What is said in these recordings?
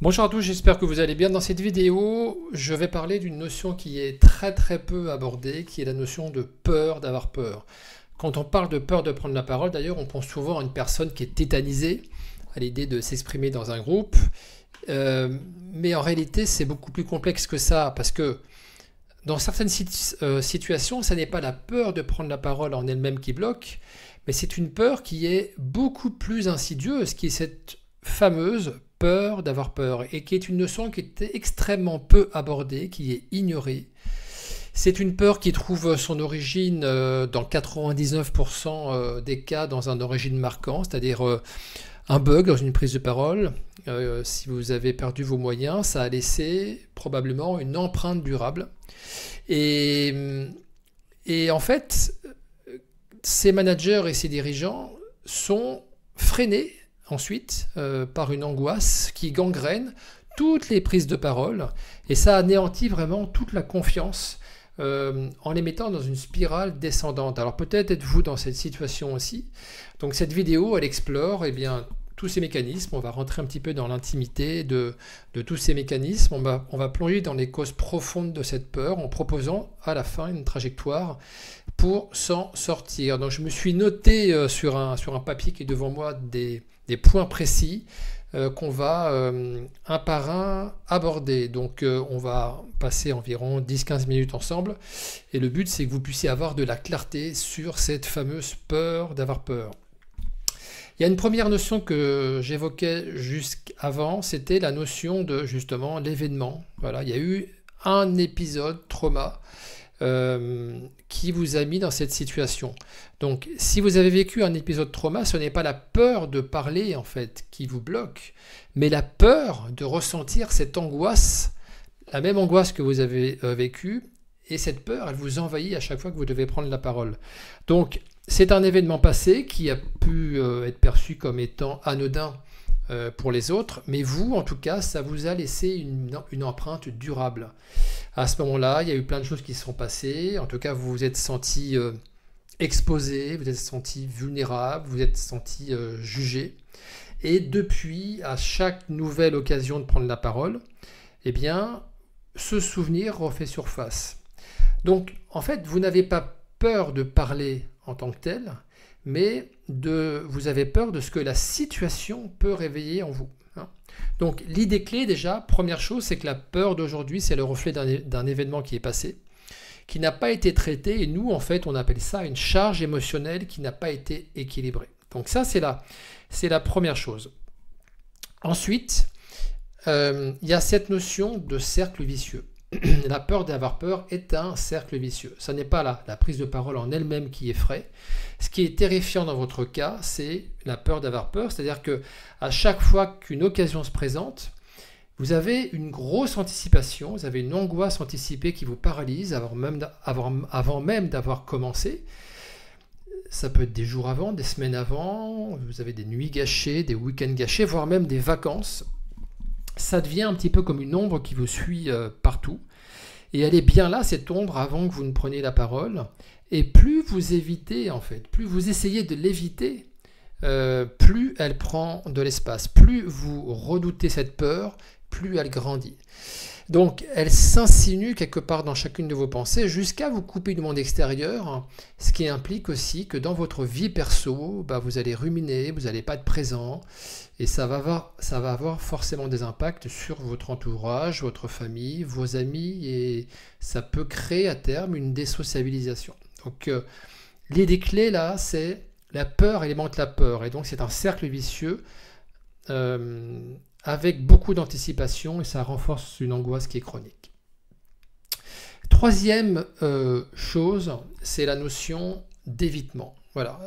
Bonjour à tous, j'espère que vous allez bien. Dans cette vidéo, je vais parler d'une notion qui est très peu abordée, qui est la notion de peur d'avoir peur. Quand on parle de peur de prendre la parole, d'ailleurs, on pense souvent à une personne qui est tétanisée à l'idée de s'exprimer dans un groupe. Mais en réalité, c'est beaucoup plus complexe que ça, parce que dans certaines situations, ce n'est pas la peur de prendre la parole en elle-même qui bloque, mais c'est une peur qui est beaucoup plus insidieuse, qui est cette fameuse peur d'avoir peur, et qui est une notion qui est extrêmement peu abordée, qui est ignorée. C'est une peur qui trouve son origine dans 99% des cas dans un origine marquant, c'est-à-dire un bug dans une prise de parole. Si vous avez perdu vos moyens, ça a laissé probablement une empreinte durable. Et en fait, ces managers et ces dirigeants sont freinés ensuite par une angoisse qui gangrène toutes les prises de parole, et ça anéantit vraiment toute la confiance en les mettant dans une spirale descendante. Alors peut-être êtes-vous dans cette situation aussi. Donc cette vidéo, elle explore tous ces mécanismes. On va rentrer un petit peu dans l'intimité de tous ces mécanismes. On va plonger dans les causes profondes de cette peur en proposant à la fin une trajectoire pour s'en sortir. Donc je me suis noté sur un papier qui est devant moi des points précis qu'on va un par un aborder. Donc on va passer environ 10-15 minutes ensemble, et le but c'est que vous puissiez avoir de la clarté sur cette fameuse peur d'avoir peur. Il y a une première notion que j'évoquais jusqu'avant, c'était la notion de justement l'événement. Voilà, il y a eu un épisode trauma qui vous a mis dans cette situation. Donc si vous avez vécu un épisode trauma, ce n'est pas la peur de parler en fait qui vous bloque, mais la peur de ressentir cette angoisse, la même angoisse que vous avez vécue, et cette peur, elle vous envahit à chaque fois que vous devez prendre la parole. Donc c'est un événement passé qui a pu être perçu comme étant anodin pour les autres, mais vous, en tout cas, ça vous a laissé une empreinte durable. À ce moment-là, il y a eu plein de choses qui se sont passées. En tout cas, vous vous êtes senti exposé, vous êtes senti vulnérable, vous êtes senti jugé. Et depuis, à chaque nouvelle occasion de prendre la parole, ce souvenir refait surface. Donc, en fait, vous n'avez pas peur de parler en tant que tel, mais vous avez peur de ce que la situation peut réveiller en vous. Donc l'idée clé déjà, première chose, c'est que la peur d'aujourd'hui, c'est le reflet d'un événement qui est passé, qui n'a pas été traité, et nous en fait on appelle ça une charge émotionnelle qui n'a pas été équilibrée. Donc ça c'est la première chose. Ensuite, il y a cette notion de cercle vicieux. La peur d'avoir peur est un cercle vicieux. Ce n'est pas la prise de parole en elle-même qui effraie. Ce qui est terrifiant dans votre cas, c'est la peur d'avoir peur. C'est-à-dire que à chaque fois qu'une occasion se présente, vous avez une grosse anticipation, vous avez une angoisse anticipée qui vous paralyse avant même d'avoir commencé. Ça peut être des jours avant, des semaines avant, vous avez des nuits gâchées, des week-ends gâchés, voire même des vacances. Ça devient un petit peu comme une ombre qui vous suit partout. Et elle est bien là, cette ombre, avant que vous ne preniez la parole. Et plus vous évitez, en fait, plus vous essayez de l'éviter, plus elle prend de l'espace. Plus vous redoutez cette peur, plus elle grandit. Donc, elle s'insinue quelque part dans chacune de vos pensées jusqu'à vous couper du monde extérieur, ce qui implique aussi que dans votre vie perso, vous allez ruminer, vous n'allez pas être présent, et ça va avoir forcément des impacts sur votre entourage, votre famille, vos amis, et ça peut créer à terme une désociabilisation. Donc, l'idée clé là, c'est la peur alimente la peur, et donc c'est un cercle vicieux avec beaucoup d'anticipation, et ça renforce une angoisse qui est chronique. Troisième chose, c'est la notion d'évitement. Voilà.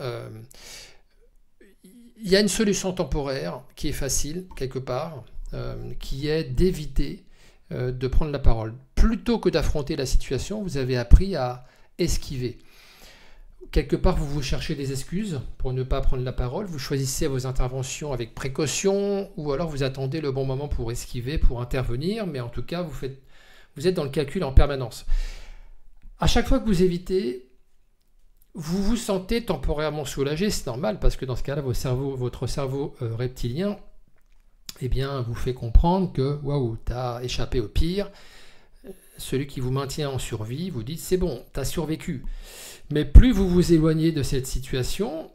Il y a une solution temporaire qui est facile, quelque part, qui est d'éviter de prendre la parole. Plutôt que d'affronter la situation, vous avez appris à esquiver. Quelque part, vous cherchez des excuses pour ne pas prendre la parole, vous choisissez vos interventions avec précaution, ou alors vous attendez le bon moment pour esquiver, pour intervenir, mais en tout cas, vous êtes dans le calcul en permanence. À chaque fois que vous évitez, vous vous sentez temporairement soulagé, c'est normal, parce que dans ce cas-là, votre cerveau reptilien eh bien, vous fait comprendre que, waouh, tu as échappé au pire. Celui qui vous maintient en survie vous dit, c'est bon, tu as survécu. Mais plus vous vous éloignez de cette situation,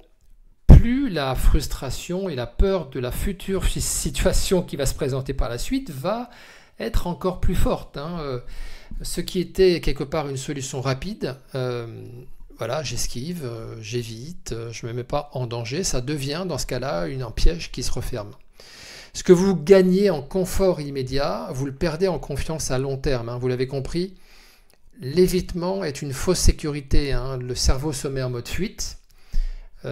plus la frustration et la peur de la future situation qui va se présenter par la suite va être encore plus forte. Ce qui était quelque part une solution rapide, voilà, j'esquive, j'évite, je ne me mets pas en danger, ça devient dans ce cas-là un piège qui se referme. Ce que vous gagnez en confort immédiat, vous le perdez en confiance à long terme, vous l'avez compris. L'évitement est une fausse sécurité, le cerveau se met en mode fuite,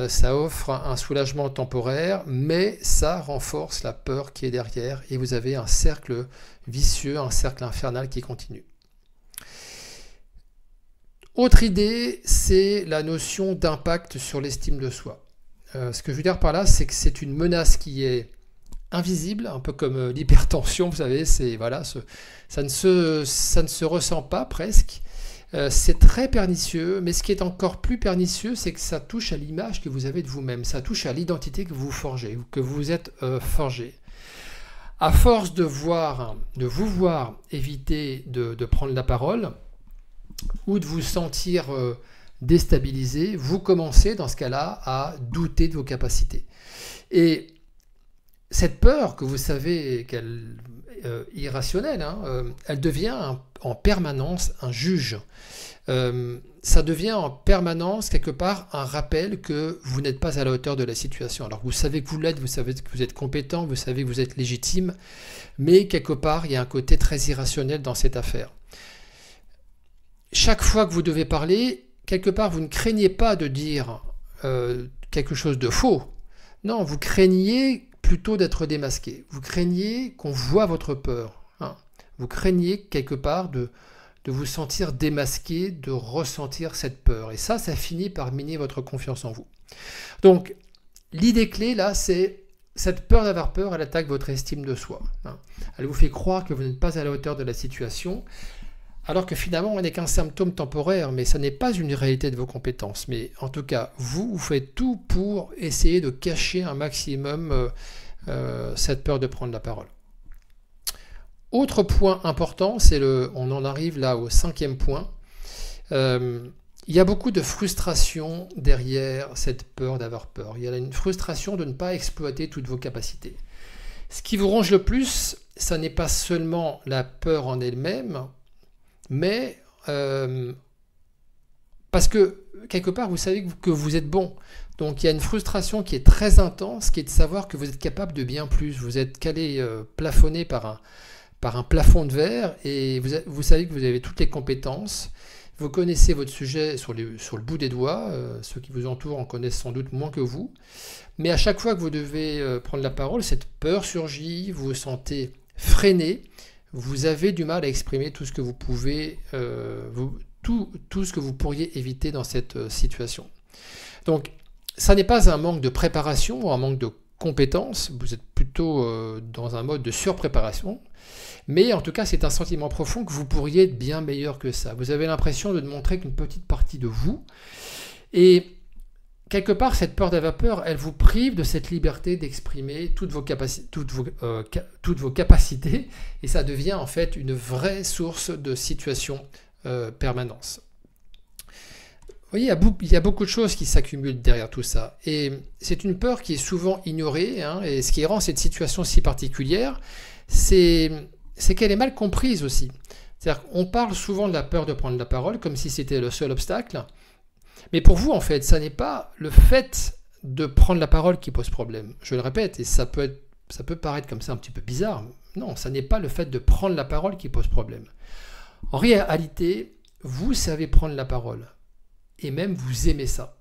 ça offre un soulagement temporaire, mais ça renforce la peur qui est derrière et vous avez un cercle vicieux, un cercle infernal qui continue. Autre idée, c'est la notion d'impact sur l'estime de soi. Ce que je veux dire par là, c'est que c'est une menace qui est invisible, un peu comme l'hypertension, vous savez, voilà, ça ne se ressent pas presque. C'est très pernicieux, mais ce qui est encore plus pernicieux, c'est que ça touche à l'image que vous avez de vous-même, ça touche à l'identité que vous forgez, que vous êtes forgé. À force de vous voir éviter de prendre la parole, ou de vous sentir déstabilisé, vous commencez dans ce cas-là à douter de vos capacités. Et cette peur que vous savez qu'elle irrationnelle, elle devient en permanence un juge. Ça devient en permanence quelque part un rappel que vous n'êtes pas à la hauteur de la situation. Alors vous savez que vous l'êtes, vous savez que vous êtes compétent, vous savez que vous êtes légitime, mais quelque part il y a un côté très irrationnel dans cette affaire. Chaque fois que vous devez parler, quelque part vous ne craignez pas de dire quelque chose de faux. Non, vous craignez plutôt d'être démasqué. Vous craignez qu'on voit votre peur. Vous craignez quelque part de vous sentir démasqué, de ressentir cette peur. Et ça finit par miner votre confiance en vous. Donc, l'idée clé, là, c'est cette peur d'avoir peur, elle attaque votre estime de soi. Elle vous fait croire que vous n'êtes pas à la hauteur de la situation, alors que finalement, on n'est qu'un symptôme temporaire, mais ça n'est pas une réalité de vos compétences. Mais en tout cas, vous faites tout pour essayer de cacher un maximum cette peur de prendre la parole. Autre point important, on en arrive là au 5e point. Il y a beaucoup de frustration derrière cette peur d'avoir peur. Il y a une frustration de ne pas exploiter toutes vos capacités. Ce qui vous ronge le plus, ça n'est pas seulement la peur en elle-même, mais parce que quelque part, vous savez que vous êtes bon. Donc il y a une frustration qui est très intense, qui est de savoir que vous êtes capable de bien plus. Vous êtes plafonné par un plafond de verre et vous savez que vous avez toutes les compétences. Vous connaissez votre sujet sur le bout des doigts. Ceux qui vous entourent en connaissent sans doute moins que vous. Mais à chaque fois que vous devez prendre la parole, cette peur surgit, vous vous sentez freiné. Vous avez du mal à exprimer tout ce que vous pouvez, tout ce que vous pourriez éviter dans cette situation. Donc, ça n'est pas un manque de préparation ou un manque de compétences, vous êtes plutôt dans un mode de surpréparation, mais en tout cas, c'est un sentiment profond que vous pourriez être bien meilleur que ça. Vous avez l'impression de ne montrer qu'une petite partie de vous, et quelque part, cette peur d'avoir peur, elle vous prive de cette liberté d'exprimer toutes vos capacités, et ça devient en fait une vraie source de situation permanence. Vous voyez, il y a beaucoup de choses qui s'accumulent derrière tout ça, et c'est une peur qui est souvent ignorée, et ce qui rend cette situation si particulière, c'est qu'elle est mal comprise aussi. C'est-à-dire qu'on parle souvent de la peur de prendre la parole comme si c'était le seul obstacle. Mais pour vous, en fait, ça n'est pas le fait de prendre la parole qui pose problème. Je le répète, et ça peut paraître comme ça un petit peu bizarre. Non, ça n'est pas le fait de prendre la parole qui pose problème. En réalité, vous savez prendre la parole. Et même vous aimez ça.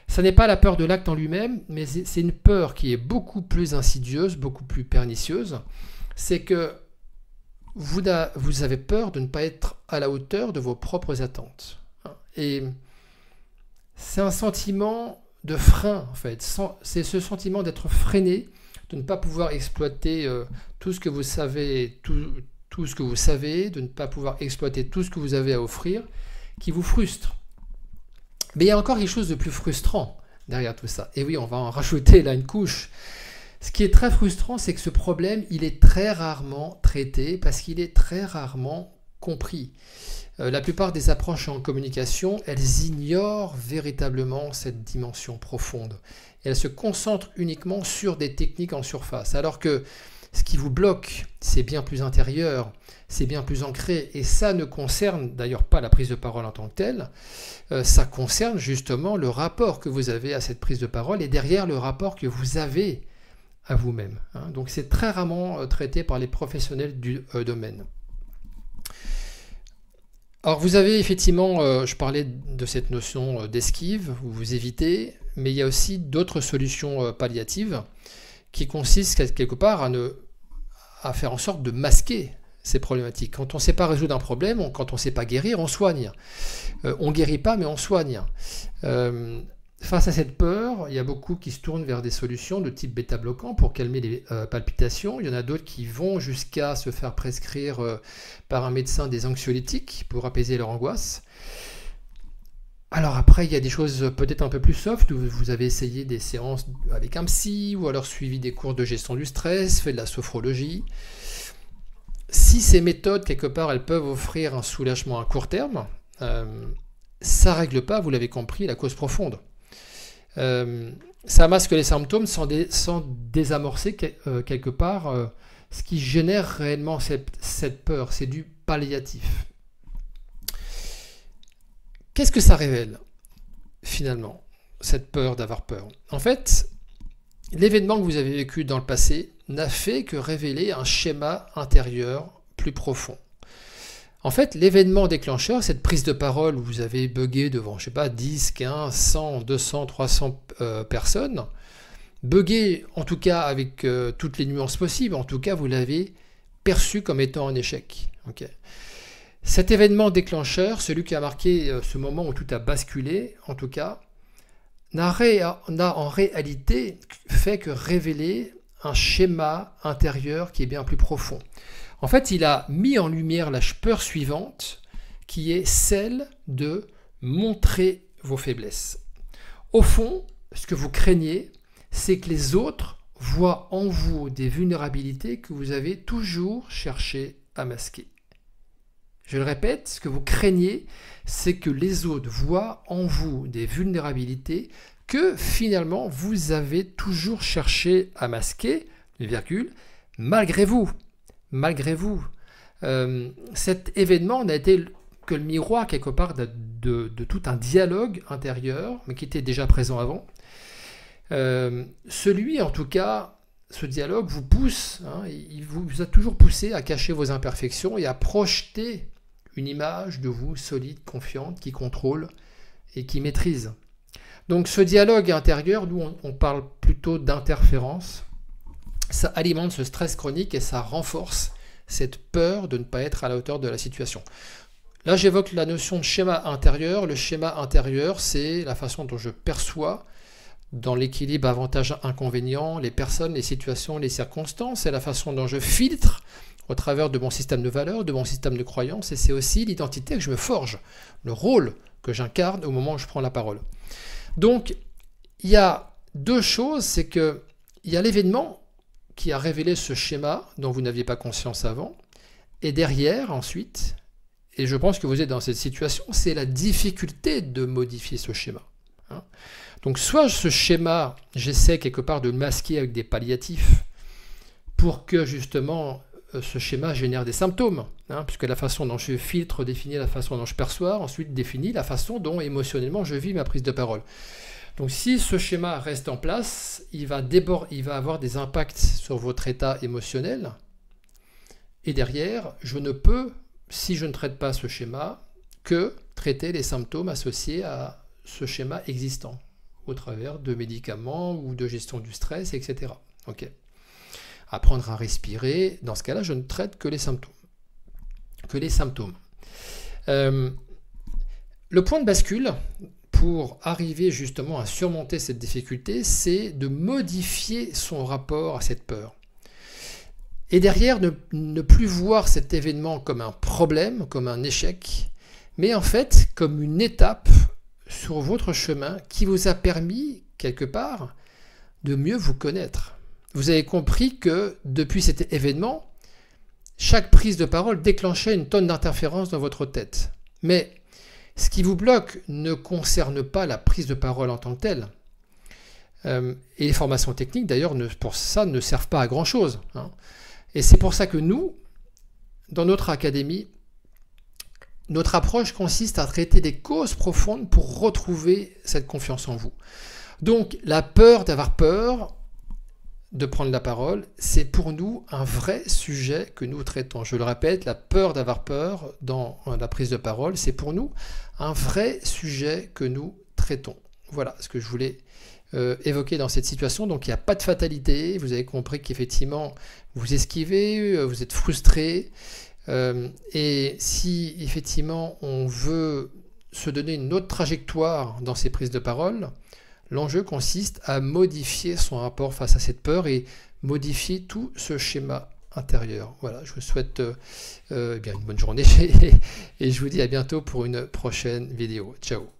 Ça n'est pas la peur de l'acte en lui-même, mais c'est une peur qui est beaucoup plus insidieuse, beaucoup plus pernicieuse. C'est que vous avez peur de ne pas être à la hauteur de vos propres attentes. Et c'est un sentiment de frein, en fait. C'est ce sentiment d'être freiné, de ne pas pouvoir exploiter tout ce que vous savez, tout ce que vous savez, de ne pas pouvoir exploiter tout ce que vous avez à offrir, qui vous frustre. Mais il y a encore quelque chose de plus frustrant derrière tout ça. Et oui, on va en rajouter là une couche. Ce qui est très frustrant, c'est que ce problème, il est très rarement traité parce qu'il est très rarement compris. La plupart des approches en communication, elles ignorent véritablement cette dimension profonde. Elles se concentrent uniquement sur des techniques en surface, alors que ce qui vous bloque, c'est bien plus intérieur, c'est bien plus ancré, et ça ne concerne d'ailleurs pas la prise de parole en tant que telle, ça concerne justement le rapport que vous avez à cette prise de parole, et derrière le rapport que vous avez à vous-même. Donc c'est très rarement traité par les professionnels du domaine. Alors vous avez effectivement, je parlais de cette notion d'esquive, où vous évitez, mais il y a aussi d'autres solutions palliatives qui consistent quelque part à faire en sorte de masquer ces problématiques. Quand on ne sait pas résoudre un problème, quand on ne sait pas guérir, on soigne. On ne guérit pas, mais on soigne. Face à cette peur, il y a beaucoup qui se tournent vers des solutions de type bêta-bloquant pour calmer les palpitations. Il y en a d'autres qui vont jusqu'à se faire prescrire par un médecin des anxiolytiques pour apaiser leur angoisse. Alors après, il y a des choses peut-être un peu plus soft, où vous avez essayé des séances avec un psy, ou alors suivi des cours de gestion du stress, fait de la sophrologie. Si ces méthodes, quelque part, elles peuvent offrir un soulagement à court terme, ça ne règle pas, vous l'avez compris, la cause profonde. Ça masque les symptômes sans désamorcer quelque part ce qui génère réellement cette peur. C'est du palliatif. Qu'est-ce que ça révèle finalement, cette peur d'avoir peur? En fait, l'événement que vous avez vécu dans le passé n'a fait que révéler un schéma intérieur plus profond. En fait, l'événement déclencheur, cette prise de parole où vous avez bugué devant, je sais pas, 10, 15, 100, 200, 300 personnes, bugué en tout cas avec toutes les nuances possibles, en tout cas vous l'avez perçu comme étant un échec. Okay. Cet événement déclencheur, celui qui a marqué ce moment où tout a basculé, en tout cas, n'a en réalité fait que révéler un schéma intérieur qui est bien plus profond. En fait, il a mis en lumière la peur suivante, qui est celle de montrer vos faiblesses. Au fond, ce que vous craignez, c'est que les autres voient en vous des vulnérabilités que vous avez toujours cherché à masquer. Je le répète, ce que vous craignez, c'est que les autres voient en vous des vulnérabilités que finalement vous avez toujours cherché à masquer, malgré vous. Malgré vous. Cet événement n'a été que le miroir quelque part de tout un dialogue intérieur, mais qui était déjà présent avant. Celui, en tout cas, ce dialogue vous pousse, il vous a toujours poussé à cacher vos imperfections et à projeter une image de vous solide, confiante, qui contrôle et qui maîtrise. Donc ce dialogue intérieur, nous on parle plutôt d'interférence, ça alimente ce stress chronique et ça renforce cette peur de ne pas être à la hauteur de la situation. Là j'évoque la notion de schéma intérieur. Le schéma intérieur, c'est la façon dont je perçois dans l'équilibre avantage-inconvénient les personnes, les situations, les circonstances. C'est la façon dont je filtre au travers de mon système de valeurs, de mon système de croyances, et c'est aussi l'identité que je me forge, le rôle que j'incarne au moment où je prends la parole. Donc, il y a deux choses, c'est qu'il y a l'événement qui a révélé ce schéma dont vous n'aviez pas conscience avant, et derrière, ensuite, et je pense que vous êtes dans cette situation, c'est la difficulté de modifier ce schéma. Donc, soit ce schéma, j'essaie quelque part de le masquer avec des palliatifs pour que justement ce schéma génère des symptômes, puisque la façon dont je filtre définit la façon dont je perçois, ensuite définit la façon dont émotionnellement je vis ma prise de parole. Donc si ce schéma reste en place, il va avoir des impacts sur votre état émotionnel, et derrière, je ne peux, si je ne traite pas ce schéma, que traiter les symptômes associés à ce schéma existant, au travers de médicaments ou de gestion du stress, etc. Ok. Apprendre à respirer, dans ce cas-là, je ne traite que les symptômes. Le point de bascule pour arriver justement à surmonter cette difficulté, c'est de modifier son rapport à cette peur. Et derrière, ne plus voir cet événement comme un problème, comme un échec, mais en fait comme une étape sur votre chemin qui vous a permis, quelque part, de mieux vous connaître. vous avez compris que depuis cet événement, chaque prise de parole déclenchait une tonne d'interférences dans votre tête. Mais ce qui vous bloque ne concerne pas la prise de parole en tant que telle. Et les formations techniques, d'ailleurs, pour ça, ne servent pas à grand-chose. Hein. Et c'est pour ça que nous, dans notre académie, notre approche consiste à traiter des causes profondes pour retrouver cette confiance en vous. Donc, la peur d'avoir peur de prendre la parole, c'est pour nous un vrai sujet que nous traitons. Je le répète, la peur d'avoir peur dans la prise de parole, c'est pour nous un vrai sujet que nous traitons. Voilà ce que je voulais évoquer dans cette situation. Donc il n'y a pas de fatalité, vous avez compris qu'effectivement vous esquivez, vous êtes frustré, et si effectivement on veut se donner une autre trajectoire dans ces prises de parole, l'enjeu consiste à modifier son rapport face à cette peur et modifier tout ce schéma intérieur. Voilà, je vous souhaite bien une bonne journée et je vous dis à bientôt pour une prochaine vidéo. Ciao.